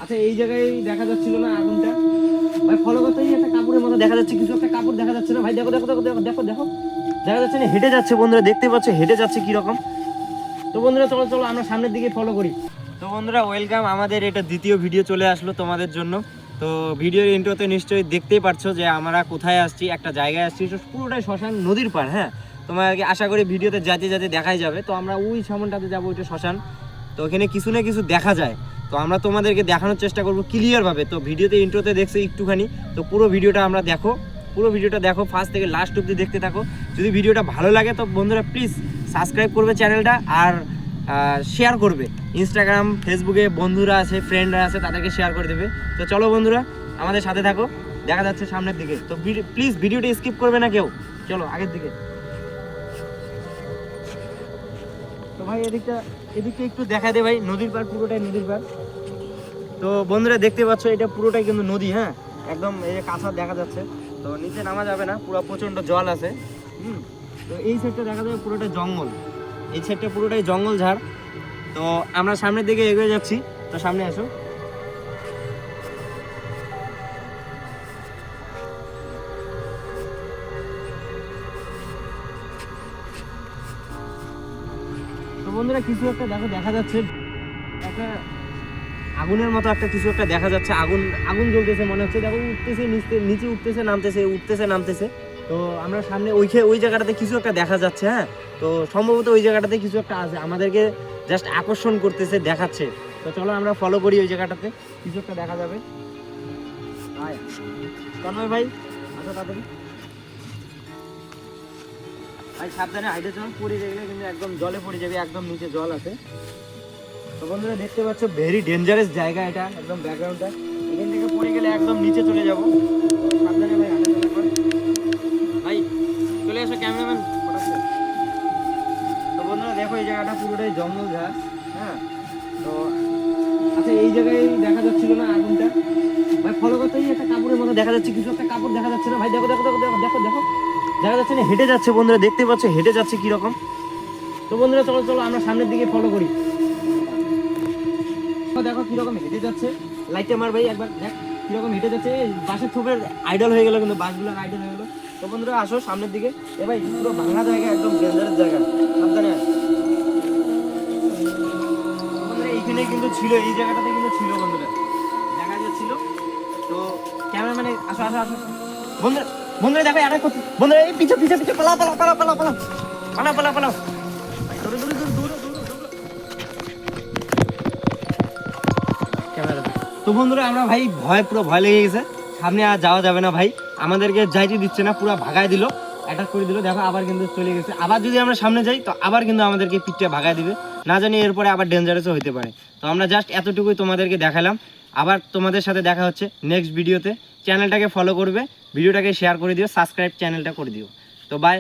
আচ্ছা এই জায়গায় দেখা যাচ্ছিল না আগুনটা ভাই, ফলো করতে গিয়ে একটা কাপড়ের মতো দেখা যাচ্ছে, কিছু একটা কাপড় দেখা যাচ্ছে না ভাই, দেখো দেখো দেখো দেখো দেখো দেখো দেখা যাচ্ছে না, হেঁটে যাচ্ছে বন্ধুরা, দেখতে পাচ্ছ হেঁটে যাচ্ছে কি রকম। তো বন্ধুরা চলো চলো আমরা সামনের দিকে ফলো করি। তো বন্ধুরা ওয়েলকাম, আমাদের এটা দ্বিতীয় ভিডিও চলে আসলো তোমাদের জন্য। তো ভিডিওর ইন্ট্রোতে নিশ্চয়ই দেখতেই পারছো যে আমরা কোথায় আসছি, একটা জায়গায় আসছি, পুরোটাই শ্মশান নদীর পাড়। হ্যাঁ, তোমাকে আশা করি ভিডিওতে যেতে যেতে দেখাই যাবে। তো আমরা ওই সামনটাতে যাবো, ওইটা শ্মশান। তো ওখানে কিছু না কিছু দেখা যায়, তো আমরা তোমাদেরকে দেখানোর চেষ্টা করবো ক্লিয়ারভাবে। তো ভিডিওতে ইন্ট্রোতে দেখছো একটুখানি, তো পুরো ভিডিওটা আমরা দেখো, পুরো ভিডিওটা দেখো ফার্স্ট থেকে লাস্ট অবধি দেখতে থাকো। যদি ভিডিওটা ভালো লাগে তো বন্ধুরা প্লিজ সাবস্ক্রাইব করবে চ্যানেলটা, আর শেয়ার করবে ইনস্টাগ্রাম ফেসবুকে বন্ধুরা আছে ফ্রেন্ডরা আছে তাদেরকে শেয়ার করে দেবে। তো চলো বন্ধুরা আমাদের সাথে থাকো, দেখা যাচ্ছে সামনের দিকে। তো প্লিজ ভিডিওটা স্কিপ করবে না কেউ, চলো আগের দিকে। তো ভাই এদিকটা একটু দেখা দে ভাই, নদীর পাড়, পুরোটাই নদীর পাড়। তো বন্ধুরা দেখতে পাচ্ছ এটা পুরোটাই কিন্তু নদী। হ্যাঁ, একদম এই যে কাঁচা দেখা যাচ্ছে, তো নিচে নামা যাবে না, পুরো প্রচণ্ড জল আছে। তো এই সাইডটা দেখা যাবে পুরোটা জঙ্গল, এই সাইডটা পুরোটাই জঙ্গল ঝাড়। তো আমরা সামনের দিকে এগিয়ে যাচ্ছি, তো সামনে আসো। তো বন্ধুরা কিছু একটা দেখো দেখা যাচ্ছে, একটা আগুনের মতো একটা কিছু একটা দেখা যাচ্ছে, আগুন আগুন জ্বলতেছে মনে হচ্ছে, দেখো উঠতেছে নিচে উঠতেছে নামতেছে উঠতেছে নামতেছে। তো আমরা সামনে ওই জায়গাটাতে কিছু একটা দেখা যাচ্ছে। হ্যাঁ, তো সম্ভবত ওই জায়গাটাতে কিছু একটা আছে, আমাদেরকে জাস্ট আকর্ষণ করতেছে, দেখাচ্ছে। তো চলো আমরা ফলো করি, ওই জায়গাটাতে কিছু একটা দেখা যাবে। তন্ময় ভাই আচ্ছা তাড়াতাড়ি ভাই, সাবধানে হাইটে চল, পড়ে গেলে কিন্তু একদম জলে পড়ে যাবে, একদম নিচে জল আছে। তো বন্ধুরা দেখতে পাচ্ছ ভেরি ডেঞ্জারাস জায়গা এটা, একদম ব্যাকগ্রাউন্ডটা, এখান থেকে পড়ে গেলে একদম নিচে চলে যাব। সাবধানে ভাই, হাঁটা চলা কর ভাই, চলে আসো ক্যামেরাম্যান ফটাফট। তো বন্ধুরা দেখো এই জায়গাটা পুরোটাই জঙ্গল ঝাড়। হ্যাঁ, তো আচ্ছা এই জায়গায় দেখা যাচ্ছিল না আগুনটা ভাই, ফলো করতে গিয়ে একটা কাপড়ের মতো দেখা যাচ্ছে, কিছু একটা কাপড় দেখা যাচ্ছে না ভাই, দেখো দেখো দেখো দেখো দেখো দেখো দেখা যাচ্ছে না, হেঁটে যাচ্ছে বন্ধুরা, দেখতে পাচ্ছ হেঁটে যাচ্ছে কি রকম। তো বন্ধুরা চলো চলো আমরা সামনের দিকে ফলো করি। দেখো কিরকম হেঁটে যাচ্ছে, লাইটে মার ভাই একবার দেখ কিরকম হেঁটে যাচ্ছে, বাসের থোপের আইডল হয়ে গেল, কিন্তু বাসগুলোর আইডল হয়ে গেলো। তো বন্ধুরা আসো সামনের দিকে, এ ভাই পুরো ভাঙা জায়গা, একদম ডেঞ্জারাস জায়গা, সাবধানে। বন্ধুরা এইখানে কিন্তু ছিল, এই জায়গাটাতে কিন্তু ছিল বন্ধুরা, দেখা যাচ্ছিল। তো ক্যামেরাম্যানে আসো আসো আসো বন্ধুরা, বন্ধুরা দেখো অ্যাটাক করছে বন্ধুরা, এই পিছে পিছে পিছে পালাও পালাও পালাও পালাও পালাও পালাও পালাও পালাও ভাই, দৌড়ে দৌড়ে দৌড়ে দৌড়ে দৌড়ে ক্যামেরা। তো বন্ধুরা আমরা ভাই পুরো ভয় লেগে গেছে, সামনে আর যাওয়া যাবে না ভাই, আমাদেরকে যাইতে দিচ্ছে না, পুরো ভাগায় দিল, অ্যাটাক করে দিল। দেখো আবার কিন্তু চলে গেছে, আবার যদি আমরা সামনে যাই তো আবার কিন্তু আমাদেরকে পিঠটা ভাগায় দিবে, না জানি এরপরে আবার ডেঞ্জারাসও হতে পারে। তো আমরা জাস্ট এতটুকুই তোমাদেরকে দেখালাম, আবার তোমাদের সাথে দেখা হচ্ছে নেক্সট ভিডিওতে। চ্যানেলটাকে ফলো করবে, ভিডিওটাকে শেয়ার করে দিও, সাবস্ক্রাইব চ্যানেলটা করে দিও। তো বাই।